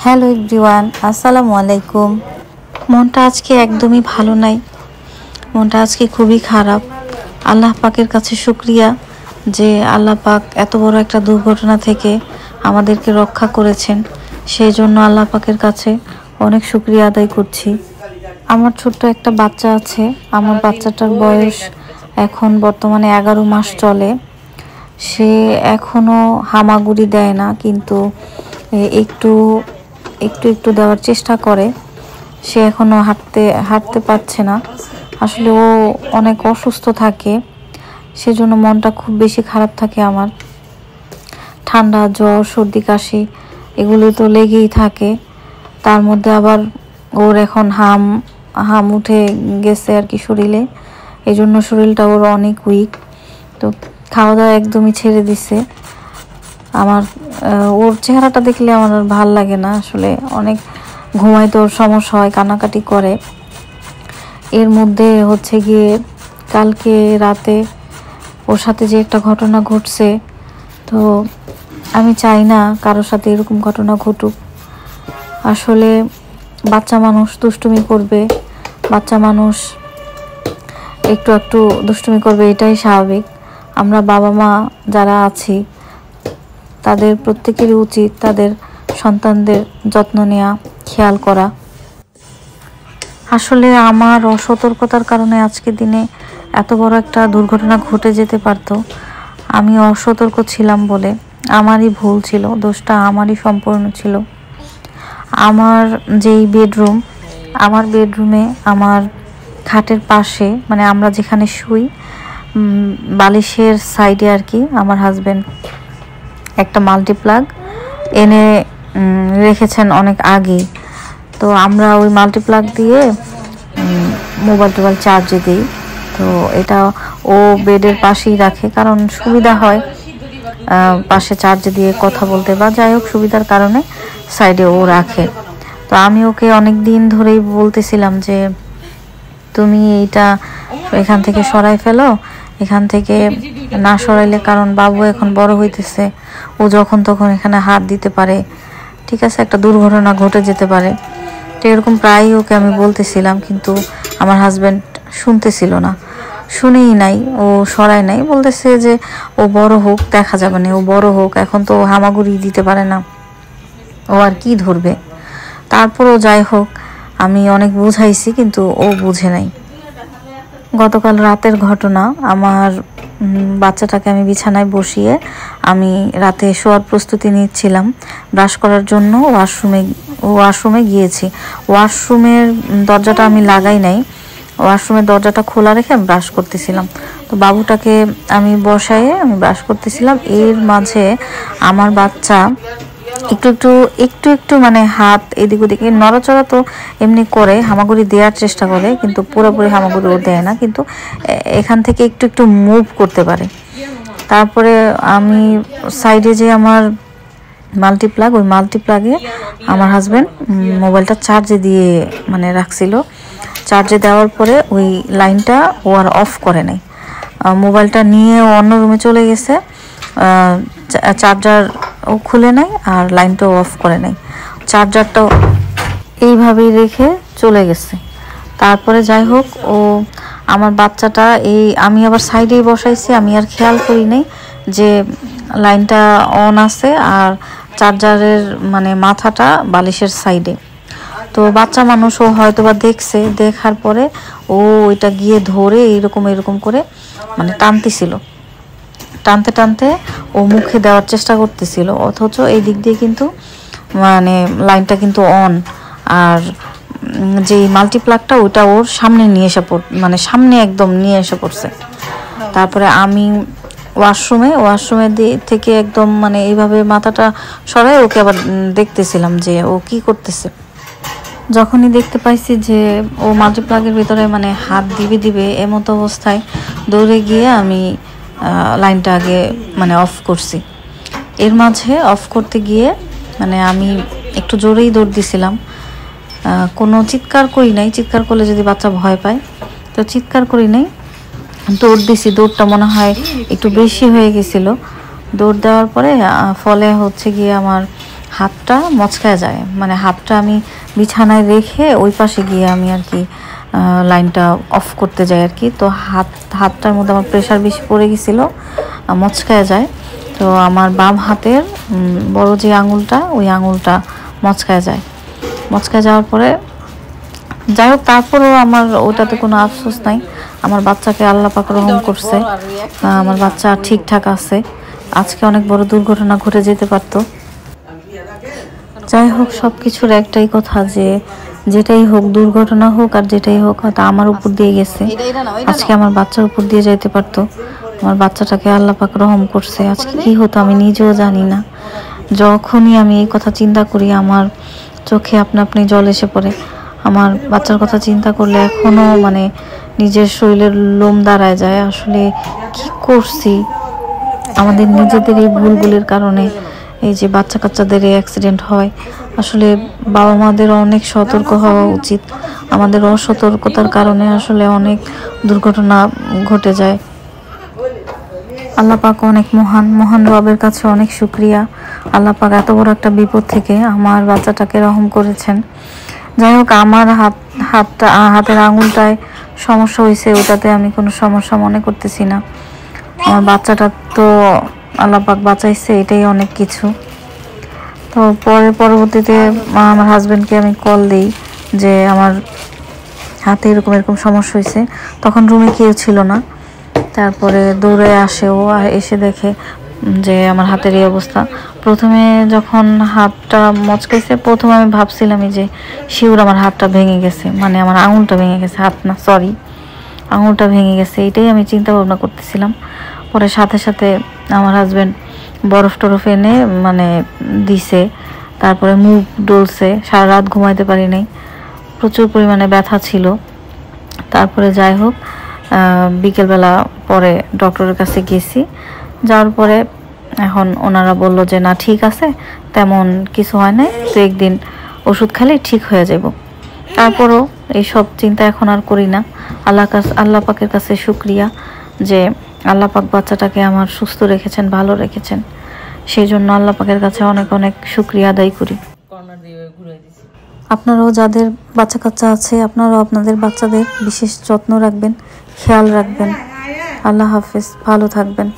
Hello everyone, আসসালামু আলাইকুম। মনটা আজকে একদমই ভালো নাই। মনটা আজকে খুবই খারাপ। আল্লাহ পাকের কাছে শুকরিয়া যে আল্লাহ পাক এত বড় একটা দুর্ঘটনা থেকে আমাদেরকে রক্ষা করেছেন। সেই জন্য আল্লাহ পাকের কাছে অনেক শুকরিয়া আদায় করছি। আমার ছোট্ট একটা বাচ্চা আছে। আমার বাচ্চাটার বয়স এখন বর্তমানে 11 মাস চলে। সে এখনো হামাগুড়ি দেয় না, কিন্তু একটু একটু একটু দেওয়ার চেষ্টা করে। সে এখনো হাঁটতে পারছে না। আসলে ও অনেক অসুস্থ থাকে, সেজন্য মনটা খুব বেশি খারাপ থাকে আমার। ঠান্ডা, জ্বর, সর্দি, কাশি এগুলো তো লেগেই থাকে। তার মধ্যে আবার ওর এখন হাম উঠে গেছে আর কি শরীরে। এই জন্য শরীরটা ওর অনেক উইক। তো খাওয়া দাওয়া একদমই ছেড়ে দিছে। আমার ওর চেহারাটা দেখলে আমার আর ভাল লাগে না। আসলে অনেক ঘুমাইতে ওর সমস্যা হয়, কান্নাকাটি করে। এর মধ্যে হচ্ছে গিয়ে কালকে রাতে ওর সাথে যে একটা ঘটনা ঘটছে, তো আমি চাই না কারোর সাথে এরকম ঘটনা ঘটুক। আসলে বাচ্চা মানুষ দুষ্টুমি করবে, বাচ্চা মানুষ একটু একটু দুষ্টুমি করবে, এটাই স্বাভাবিক। আমরা বাবা মা যারা আছি তাদের প্রত্যেকেরই উচিত তাদের সন্তানদের যত্ন নেওয়া, খেয়াল করা। আসলে আমার অসতর্কতার কারণে আজকের দিনে এত বড় একটা দুর্ঘটনা ঘটে যেতে পারত। আমি অসতর্ক ছিলাম বলে আমারই ভুল ছিল, দোষটা আমারই সম্পূর্ণ ছিল। আমার যেই বেডরুম, আমার বেডরুমে আমার খাটের পাশে, মানে আমরা যেখানে শুই বালিশের সাইডে আর কি, আমার হাজবেন্ড একটা মাল্টিপ্লাগ এনে রেখেছেন অনেক আগেই। তো আমরা ওই মাল্টিপ্লাগ দিয়ে মোবাইল চার্জে দিই। তো এটা ও বেডের পাশেই রাখে, কারণ সুবিধা হয় পাশে চার্জে দিয়ে কথা বলতে, বা যাই হোক সুবিধার কারণে সাইডে ও রাখে। তো আমি ওকে অনেক দিন ধরেই বলতেছিলাম যে তুমি এইটা এখান থেকে সরাই ফেলো, এখান থেকে না সরাইলে, কারণ বাবু এখন বড় হইতেছে, ও যখন তখন এখানে হাত দিতে পারে, ঠিক আছে, একটা দুর্ঘটনা ঘটে যেতে পারে। তো এরকম প্রায়ই ওকে আমি বলতেছিলাম, কিন্তু আমার হাজব্যান্ড শুনতেছিল না, শুনেই নাই, ও সরাই নাই। বলতেছে যে ও বড় হোক, দেখা যাবে না, ও বড় হোক, এখন তো হামাগুড়ি দিতে পারে না, ও আর কি ধরবে। তারপরও যাই হোক, আমি অনেক বুঝাইছি, কিন্তু ও বুঝে নাই। গতকাল রাতের ঘটনা, আমার বাচ্চাটাকে আমি বিছানায় বসিয়ে আমি রাতে শোয়ার প্রস্তুতি নিচ্ছিলাম। ব্রাশ করার জন্য ওয়াশরুমে গিয়েছি। ওয়াশরুমের দরজাটা আমি লাগাই নাই, ওয়াশরুমের দরজাটা খোলা রেখে আমি ব্রাশ করতেছিলাম। তো বাবুটাকে আমি বসায়ে আমি ব্রাশ করতেছিলাম। এর মাঝে আমার বাচ্চা একটু একটু মানে হাত এদিক ওদিকে নড়াচড়া তো এমনি করে, হামাগুড়ি দেওয়ার চেষ্টা করে, কিন্তু পুরোপুরি হামাগুড়ি ও দেয় না, কিন্তু এখান থেকে একটু মুভ করতে পারে। তারপরে আমি সাইডে যে আমার মাল্টিপ্লাগ, ওই মাল্টিপ্লাগে আমার হাজব্যান্ড মোবাইলটা চার্জে দিয়ে মানে রাখছিল। চার্জে দেওয়ার পরে ওই লাইনটা ও আর অফ করে নাই। মোবাইলটা নিয়ে অন্য রুমে চলে গেছে, চার্জার ও খুলে নাই আর লাইনটাও অফ করে নাই, চার্জারটাও এইভাবেই রেখে চলে গেছে। তারপরে যাই হোক, ও আমার বাচ্চাটা আমি আবার সাইডেই বসাইছি, আমি আর খেয়াল করি নাই যে লাইনটা অন আছে আর চার্জারের মানে মাথাটা বালিশের সাইডে। তো বাচ্চা মানুষ, ও হয়তো বা দেখছে, দেখার পরে ও ওইটা গিয়ে ধরে এরকম করে মানে টানতে ও মুখে দেওয়ার চেষ্টা করতেছিল, অথচ এই দিক দিয়ে কিন্তু মানে লাইনটা কিন্তু অন। আর যেই মাল্টিপ্লাগটা ওটা ওর সামনে নিয়ে এসে সামনে একদম নিয়ে এসে পড়ছে। তারপরে আমি ওয়াশরুমে থেকে একদম মানে এইভাবে মাথাটা সরাই ওকে আবার দেখতেছিলাম যে ও কি করতেছে। যখনই দেখতে পাইছি যে ও মাল্টিপ্লাগের ভিতরে মানে হাত দিবে এমতো অবস্থায় দৌড়ে গিয়ে আমি লাইনটা আগে মানে অফ করছি। এর মাঝে অফ করতে গিয়ে মানে আমি একটু জোরেই দৌড় দিছিলাম, কোনো চিৎকার করি নাই। চিৎকার করলে যদি বাচ্চা ভয় পায়, তো চিৎকার করি নাই, দৌড় দিছি। দৌড়টা মনে হয় একটু বেশি হয়ে গেছিলো। দৌড় দেওয়ার পরে ফলে হচ্ছে গিয়ে আমার হাতটা মচকায় যায়, মানে হাতটা আমি বিছানায় রেখে ওই পাশে গিয়ে আমি আর কি লাইনটা অফ করতে যাই আর কি। তো হাতটার মধ্যে আমার প্রেশার বেশি পড়ে গেছিলো, মচকায় যায়। তো আমার বাম হাতের বড় যে আঙুলটা, ওই আঙুলটা মচকায় যায়। মচকায় যাওয়ার পরে যাই হোক, তারপরেও আমার ওটাতে কোনো আফসোস নাই। আমার বাচ্চাকে আল্লাহ পাক রহম করছে, আমার বাচ্চা ঠিকঠাক আছে। আজকে অনেক বড় দুর্ঘটনা ঘটে যেতে পারতো। যাই হোক, সব কিছুর একটাই কথা, যে যেটাই হোক, দুর্ঘটনা হোক আর যেটাই হোক, হয়তো আমার উপর দিয়ে গেছে, আজকে আমার বাচ্চার উপর দিয়ে যাইতে পারতো। আমার বাচ্চাটাকে আল্লাহ পাক রহম করছে। আজকে কি হতো আমি নিজেও জানি না। যখনই আমি এই কথা চিন্তা করি, আমার চোখে আপনা আপনি জল এসে পড়ে। আমার বাচ্চার কথা চিন্তা করলে এখনো মানে নিজের শরীরের লোম দাঁড়ায় যায়। আসলে কি করছি, আমাদের নিজেদের এই ভুলগুলির কারণে এই যে বাচ্চা কাচ্চাদের অ্যাক্সিডেন্ট হয়। আসলে বাবা মাদের অনেক সতর্ক হওয়া উচিত। আমাদের অসতর্কতার কারণে আসলে অনেক দুর্ঘটনা ঘটে যায়। আল্লাহ পাক অনেক মহান, মহান রবের কাছে অনেক শুকরিয়া। আল্লাহ পাক এত বড় একটা বিপদ থেকে আমার বাচ্চাটাকে রহম করেছেন। যাই হোক, আমার হাতের আঙুলটায় সমস্যা হয়েছে, ওটাতে আমি কোনো সমস্যা মনে করতেছি না। আমার বাচ্চাটা তো আল্লাহ পাক বাঁচাইছে, এটাই অনেক কিছু। তো পরবর্তীতে আমার হাজব্যান্ডকে আমি কল দিই যে আমার হাতে এরকম এরকম সমস্যা হয়েছে। তখন রুমে কেউ ছিল না। তারপরে দৌড়ে আসে ও, এসে দেখে যে আমার হাতের এই অবস্থা। প্রথমে যখন হাতটা মচকাইছে, প্রথমে আমি ভাবছিলামই যে শিওর আমার হাতটা ভেঙে গেছে, মানে আমার আঙুলটা ভেঙে গেছে, হাত না সরি, আঙুলটা ভেঙে গেছে, এটাই আমি চিন্তা ভাবনা করতেছিলাম। পরে সাথে সাথে আমার হাজব্যান্ড বরফ টরফ এনে মানে দিছে, তারপরে মুখ ডলছে, সারা রাত ঘুমাইতে পারি নাই, প্রচুর পরিমাণে ব্যথা ছিল। তারপরে যাই হোক, বিকেলবেলা পরে ডক্টরের কাছে গেছি। যাওয়ার পরে এখন ওনারা বলল যে না, ঠিক আছে, তেমন কিছু হয় না, তো একদিন ওষুধ খেলে ঠিক হয়ে যাব। তারপরও এইসব চিন্তা এখন আর করি না। আল্লাহ পাকের কাছে শুকরিয়া যে আল্লাহ পাক বাচ্চাটাকে আমার সুস্থ রেখেছেন, ভালো রেখেছেন। সেই জন্য আল্লাহ পাকের কাছে অনেক অনেক শুকরিয়া আদায় করি। আপনারাও যাদের বাচ্চা কাচ্চা আছে, আপনারাও আপনাদের বাচ্চাদের বিশেষ যত্ন রাখবেন, খেয়াল রাখবেন। আল্লাহ হাফেজ, ভালো থাকবেন।